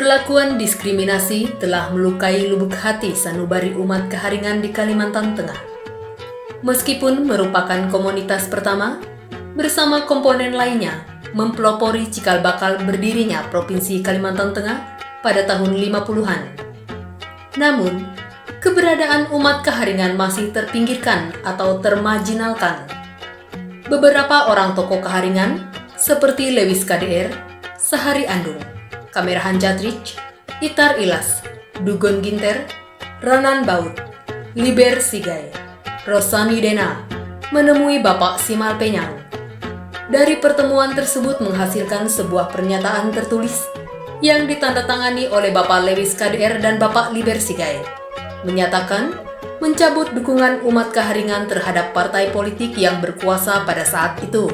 Perlakuan diskriminasi telah melukai lubuk hati sanubari umat Kaharingan di Kalimantan Tengah. Meskipun merupakan komunitas pertama, bersama komponen lainnya mempelopori cikal bakal berdirinya Provinsi Kalimantan Tengah pada tahun 50-an. Namun, keberadaan umat Kaharingan masih terpinggirkan atau termarginalkan. Beberapa orang tokoh Kaharingan seperti Lewis KDR, Sahari Andung, Kamerahan Jatrich, Itar Ilas, Dugon Ginter, Ranan Baut, Liber Sigai, Rosani Dena menemui Bapak Simal Penyang. Dari pertemuan tersebut menghasilkan sebuah pernyataan tertulis yang ditandatangani oleh Bapak Lewis KDR dan Bapak Liber Sigai, menyatakan mencabut dukungan umat Kaharingan terhadap partai politik yang berkuasa pada saat itu.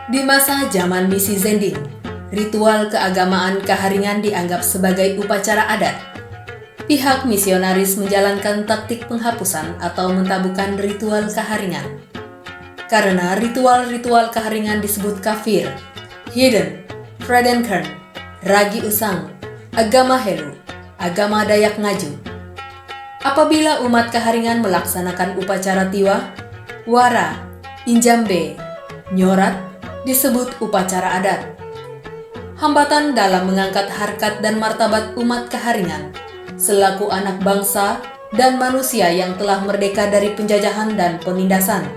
Di masa zaman misi Zending, ritual keagamaan Kaharingan dianggap sebagai upacara adat. Pihak misionaris menjalankan taktik penghapusan atau mentabukan ritual Kaharingan. Karena ritual-ritual Kaharingan disebut kafir, hidden, fredenkern, ragi usang, agama Helu, agama Dayak Ngaju. Apabila umat Kaharingan melaksanakan upacara tiwa, wara, injambe, nyorat, disebut upacara adat. Hambatan dalam mengangkat harkat dan martabat umat Kaharingan selaku anak bangsa dan manusia yang telah merdeka dari penjajahan dan penindasan.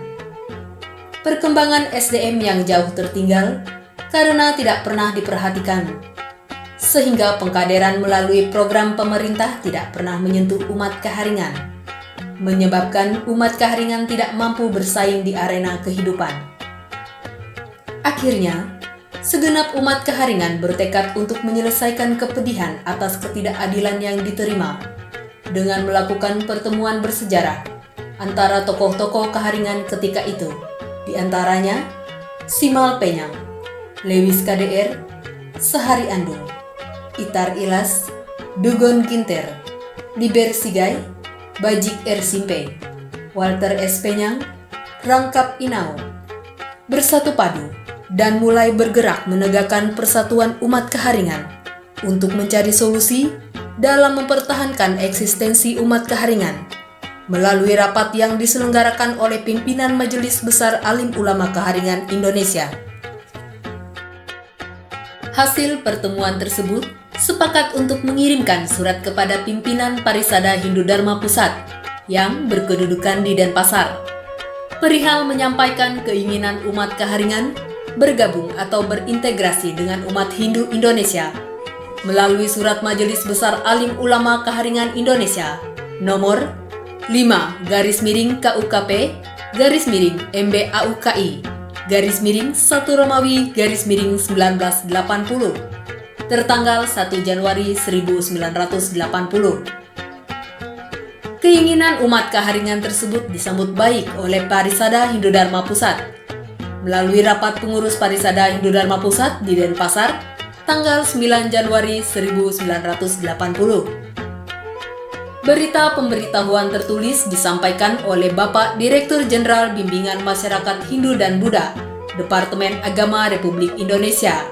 Perkembangan SDM yang jauh tertinggal karena tidak pernah diperhatikan, sehingga pengkaderan melalui program pemerintah tidak pernah menyentuh umat Kaharingan, menyebabkan umat Kaharingan tidak mampu bersaing di arena kehidupan. Akhirnya, segenap umat Kaharingan bertekad untuk menyelesaikan kepedihan atas ketidakadilan yang diterima dengan melakukan pertemuan bersejarah antara tokoh-tokoh Kaharingan ketika itu, di antaranya Simal Penyang, Lewis KDR, Sahari Andung, Itar Ilas, Dugon Ginter, Liber Sigai, Bajik R. Simpe, Walter S. Penyang, Rangkap Inau, bersatu padu dan mulai bergerak menegakkan persatuan umat Kaharingan untuk mencari solusi dalam mempertahankan eksistensi umat Kaharingan melalui rapat yang diselenggarakan oleh pimpinan Majelis Besar Alim Ulama Kaharingan Indonesia. Hasil pertemuan tersebut sepakat untuk mengirimkan surat kepada pimpinan Parisada Hindu Dharma Pusat yang berkedudukan di Denpasar, perihal menyampaikan keinginan umat Kaharingan bergabung atau berintegrasi dengan umat Hindu Indonesia melalui Surat Majelis Besar Alim Ulama Kaharingan Indonesia nomor 5/KUKP/MBAUKI /1 Romawi /1980 tertanggal 1 Januari 1980. Keinginan umat Kaharingan tersebut disambut baik oleh Parisada Hindu Dharma Pusat melalui rapat pengurus Parisada Hindu Dharma Pusat di Denpasar tanggal 9 Januari 1980. Berita pemberitahuan tertulis disampaikan oleh Bapak Direktur Jenderal Bimbingan Masyarakat Hindu dan Buddha, Departemen Agama Republik Indonesia,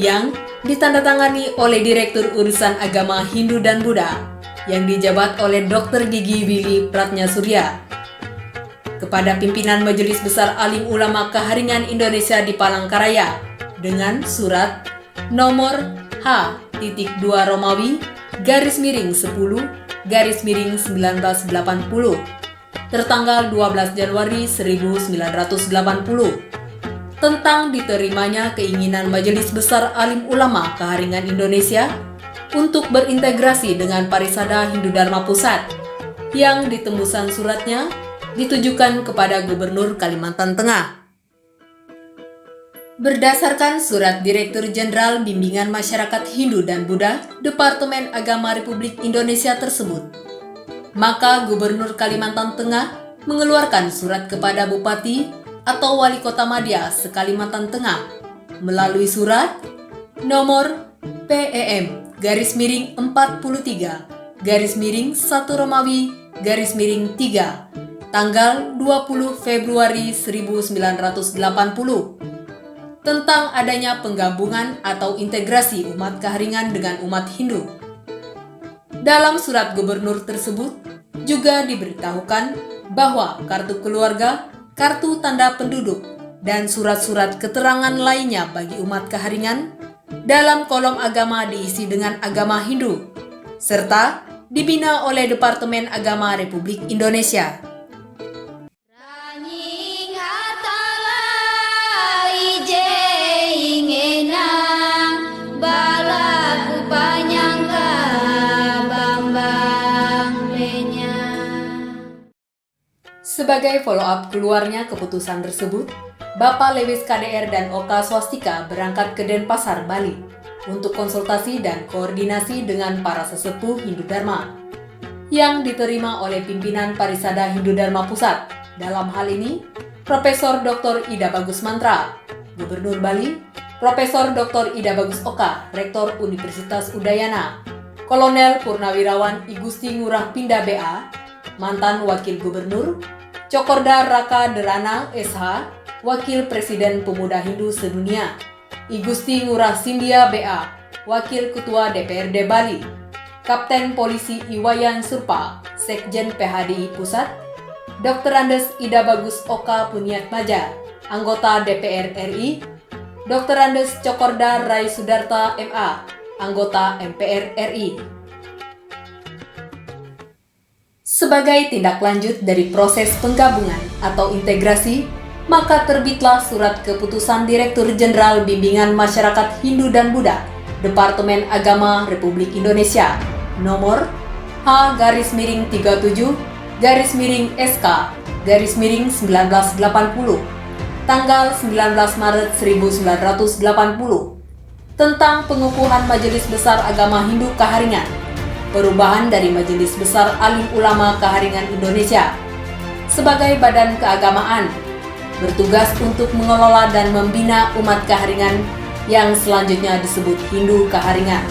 yang ditandatangani oleh Direktur Urusan Agama Hindu dan Buddha yang dijabat oleh Dr. Gigi Willy Pratnyasuriya, kepada pimpinan Majelis Besar Alim Ulama Kaharingan Indonesia di Palangkaraya dengan surat nomor H.2 Romawi /10/1980 tertanggal 12 Januari 1980 tentang diterimanya keinginan Majelis Besar Alim Ulama Kaharingan Indonesia untuk berintegrasi dengan Parisada Hindu Dharma Pusat, yang ditembusan suratnya ditujukan kepada Gubernur Kalimantan Tengah. Berdasarkan Surat Direktur Jenderal Bimbingan Masyarakat Hindu dan Buddha Departemen Agama Republik Indonesia tersebut, maka Gubernur Kalimantan Tengah mengeluarkan surat kepada Bupati atau Wali Kota Madya se-Kalimantan Tengah melalui surat nomor PEM/43/1 Romawi /3 tanggal 20 Februari 1980 tentang adanya penggabungan atau integrasi umat Kaharingan dengan umat Hindu. Dalam surat gubernur tersebut juga diberitahukan bahwa kartu keluarga, kartu tanda penduduk, dan surat-surat keterangan lainnya bagi umat Kaharingan dalam kolom agama diisi dengan agama Hindu, serta dibina oleh Departemen Agama Republik Indonesia. Sebagai follow-up keluarnya keputusan tersebut, Bapak Lewis KDR dan Oka Swastika berangkat ke Denpasar, Bali untuk konsultasi dan koordinasi dengan para sesepuh Hindu Dharma yang diterima oleh pimpinan Parisada Hindu Dharma Pusat. Dalam hal ini, Profesor Dr. Ida Bagus Mantra, Gubernur Bali, Profesor Dr. Ida Bagus Oka, Rektor Universitas Udayana, Kolonel Purnawirawan I Gusti Ngurah Pindah BA, mantan Wakil Gubernur, Cokorda Raka Derana SH, Wakil Presiden Pemuda Hindu Sedunia, I Gusti Ngurah Sindia BA, Wakil Ketua DPRD Bali, Kapten Polisi Iwayan Surpa, Sekjen PHDI Pusat, Dr. Andes Ida Bagus Oka Punyatmaja, Anggota DPR RI, Dr. Andes Cokorda Rai Sudarta MA, Anggota MPR RI. Sebagai tindak lanjut dari proses penggabungan atau integrasi, maka terbitlah surat keputusan Direktur Jenderal Bimbingan Masyarakat Hindu dan Buddha, Departemen Agama Republik Indonesia, nomor H-37-SK-1980, tanggal 19 Maret 1980, tentang pengukuhan Majelis Besar Agama Hindu Kaharingan, perubahan dari Majelis Besar Alim Ulama Kaharingan Indonesia sebagai badan keagamaan, bertugas untuk mengelola dan membina umat Kaharingan yang selanjutnya disebut Hindu Kaharingan.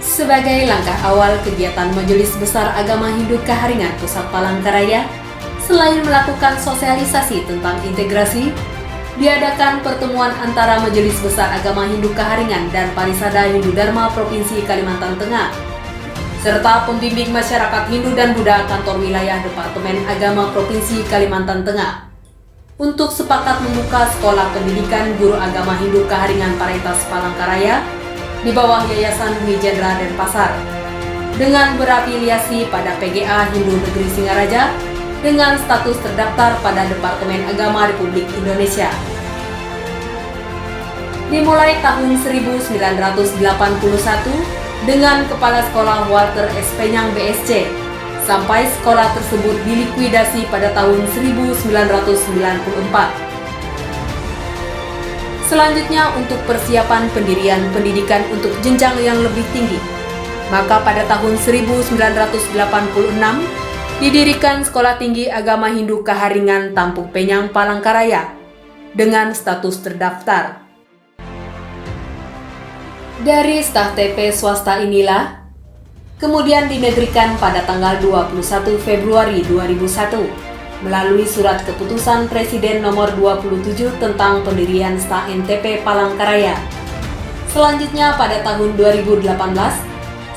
Sebagai langkah awal kegiatan Majelis Besar Agama Hindu Kaharingan Pusat Palangkaraya, selain melakukan sosialisasi tentang integrasi, diadakan pertemuan antara Majelis Besar Agama Hindu Kaharingan dan Parisada Hindu Dharma Provinsi Kalimantan Tengah, serta pembimbing masyarakat Hindu dan Buddha kantor wilayah Departemen Agama Provinsi Kalimantan Tengah, untuk sepakat membuka Sekolah Pendidikan Guru Agama Hindu Kaharingan Paraitas Palangkaraya di bawah Yayasan Dwi Jendra Denpasar, dengan berafiliasi pada PGA Hindu Negeri Singaraja, dengan status terdaftar pada Departemen Agama Republik Indonesia. Dimulai tahun 1981 dengan Kepala Sekolah Walter S. Penyang BSC, sampai sekolah tersebut dilikuidasi pada tahun 1994. Selanjutnya untuk persiapan pendirian pendidikan untuk jenjang yang lebih tinggi, maka pada tahun 1986, didirikan Sekolah Tinggi Agama Hindu Kaharingan Tampung Penyang Palangkaraya dengan status terdaftar. Dari staf TP swasta inilah kemudian dinegerikan pada tanggal 21 Februari 2001 melalui surat keputusan Presiden nomor 27 tentang pendirian STA NTP Palangkaraya. Selanjutnya pada tahun 2018,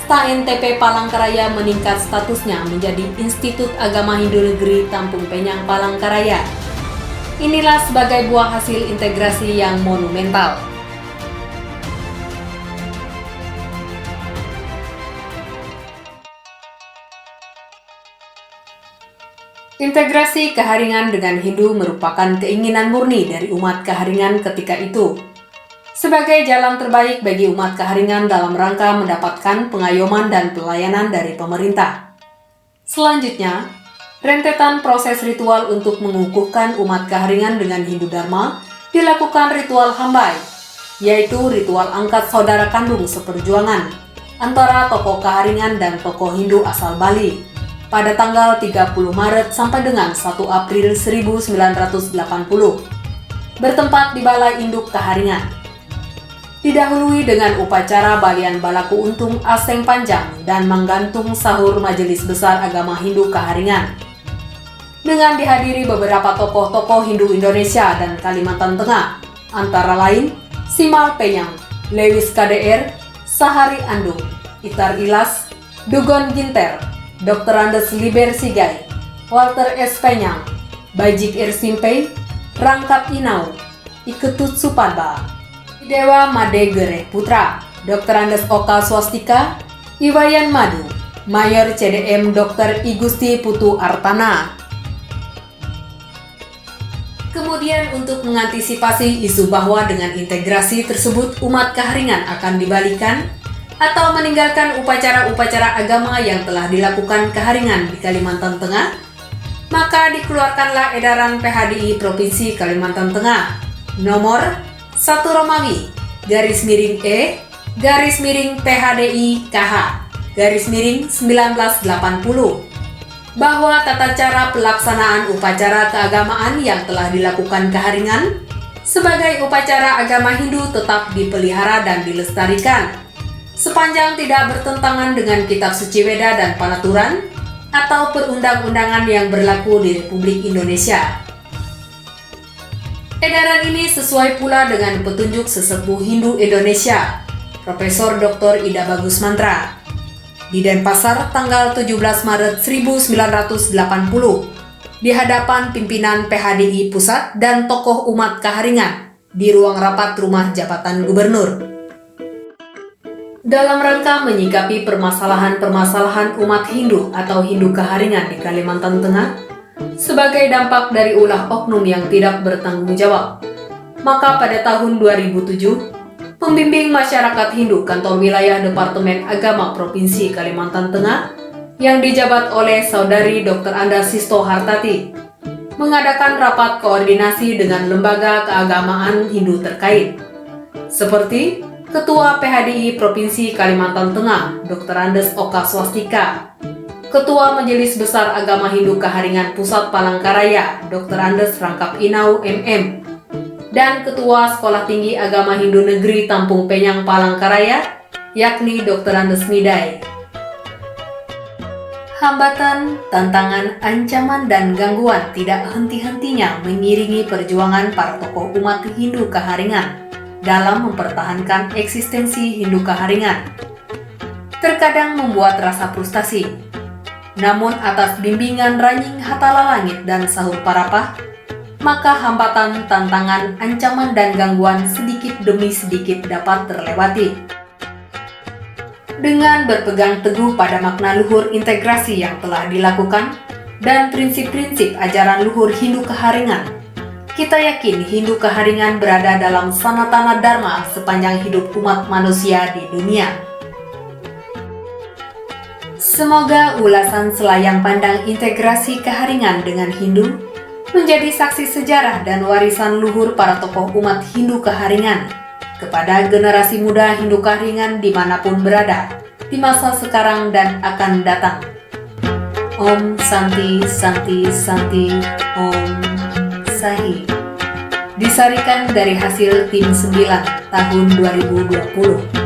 STA NTP Palangkaraya meningkat statusnya menjadi Institut Agama Hindu Negeri Tampung Penyang Palangkaraya. Inilah sebagai buah hasil integrasi yang monumental. Integrasi Kaharingan dengan Hindu merupakan keinginan murni dari umat Kaharingan ketika itu, sebagai jalan terbaik bagi umat Kaharingan dalam rangka mendapatkan pengayoman dan pelayanan dari pemerintah. Selanjutnya, rentetan proses ritual untuk mengukuhkan umat Kaharingan dengan Hindu Dharma dilakukan ritual Hambai, yaitu ritual angkat saudara kandung seperjuangan antara tokoh Kaharingan dan tokoh Hindu asal Bali pada tanggal 30 Maret sampai dengan 1 April 1980, bertempat di Balai Induk Kaharingan. Didahului dengan upacara balian balaku untung aseng panjang dan menggantung sahur Majelis Besar Agama Hindu Kaharingan. dengan dihadiri beberapa tokoh-tokoh Hindu Indonesia dan Kalimantan Tengah, antara lain Simal Penyang, Lewis KDR, Sahari Andung, Itar Ilas, Dugon Ginter, Dr. Andes Liber Sigai, Walter S. Penyang, Bajik Irsimpe, Rangkap Inau, Iketut Supadba, Dewa Made Gereh Putra, Dr. Andes Oka Swastika, Iwayan Madu, Mayor CDM Dr. Igusti Putu Artana. Kemudian untuk mengantisipasi isu bahwa dengan integrasi tersebut umat Kaharingan akan dibalikan atau meninggalkan upacara-upacara agama yang telah dilakukan Kaharingan di Kalimantan Tengah, maka dikeluarkanlah edaran PHDI Provinsi Kalimantan Tengah nomor 1 Romawi /E /PHDI KH /1980 bahwa tata cara pelaksanaan upacara keagamaan yang telah dilakukan Kaharingan sebagai upacara agama Hindu tetap dipelihara dan dilestarikan sepanjang tidak bertentangan dengan Kitab Suci Weda dan Panaturan atau perundang-undangan yang berlaku di Republik Indonesia. Edaran ini sesuai pula dengan petunjuk sesepuh Hindu Indonesia, Profesor Dr. Ida Bagus Mantra, di Denpasar tanggal 17 Maret 1980 di hadapan pimpinan PHDI Pusat dan tokoh umat Kaharingan di ruang rapat Rumah Jabatan Gubernur. Dalam rangka menyikapi permasalahan-permasalahan umat Hindu atau Hindu Kaharingan di Kalimantan Tengah sebagai dampak dari ulah oknum yang tidak bertanggung jawab, maka pada tahun 2007 Pembimbing Masyarakat Hindu Kantor Wilayah Departemen Agama Provinsi Kalimantan Tengah yang dijabat oleh Saudari Dr. Anda Sisto Hartati mengadakan rapat koordinasi dengan lembaga keagamaan Hindu terkait, seperti Ketua PHDI Provinsi Kalimantan Tengah Dr. Andes Oka Swastika, Ketua Majelis Besar Agama Hindu Kaharingan Pusat Palangkaraya Dr. Andes Rangkap Inau MM, dan Ketua Sekolah Tinggi Agama Hindu Negeri Tampung Penyang Palangkaraya, yakni Dr. Andes Midai. Hambatan, tantangan, ancaman, dan gangguan tidak henti-hentinya mengiringi perjuangan para tokoh umat Hindu Kaharingan dalam mempertahankan eksistensi Hindu Kaharingan. Terkadang membuat rasa frustasi. Namun atas bimbingan Ranying Hatala Langit dan Sahur Parapah, maka hambatan, tantangan, ancaman, dan gangguan sedikit demi sedikit dapat terlewati. Dengan berpegang teguh pada makna luhur integrasi yang telah dilakukan dan prinsip-prinsip ajaran luhur Hindu Kaharingan, kita yakin Hindu Kaharingan berada dalam sanatana dharma sepanjang hidup umat manusia di dunia. Semoga ulasan selayang pandang integrasi Kaharingan dengan Hindu menjadi saksi sejarah dan warisan luhur para tokoh umat Hindu Kaharingan kepada generasi muda Hindu Kaharingan dimanapun berada di masa sekarang dan akan datang. Om Santi Santi Santi Om Sahi. Disarikan dari hasil tim 9 tahun 2020.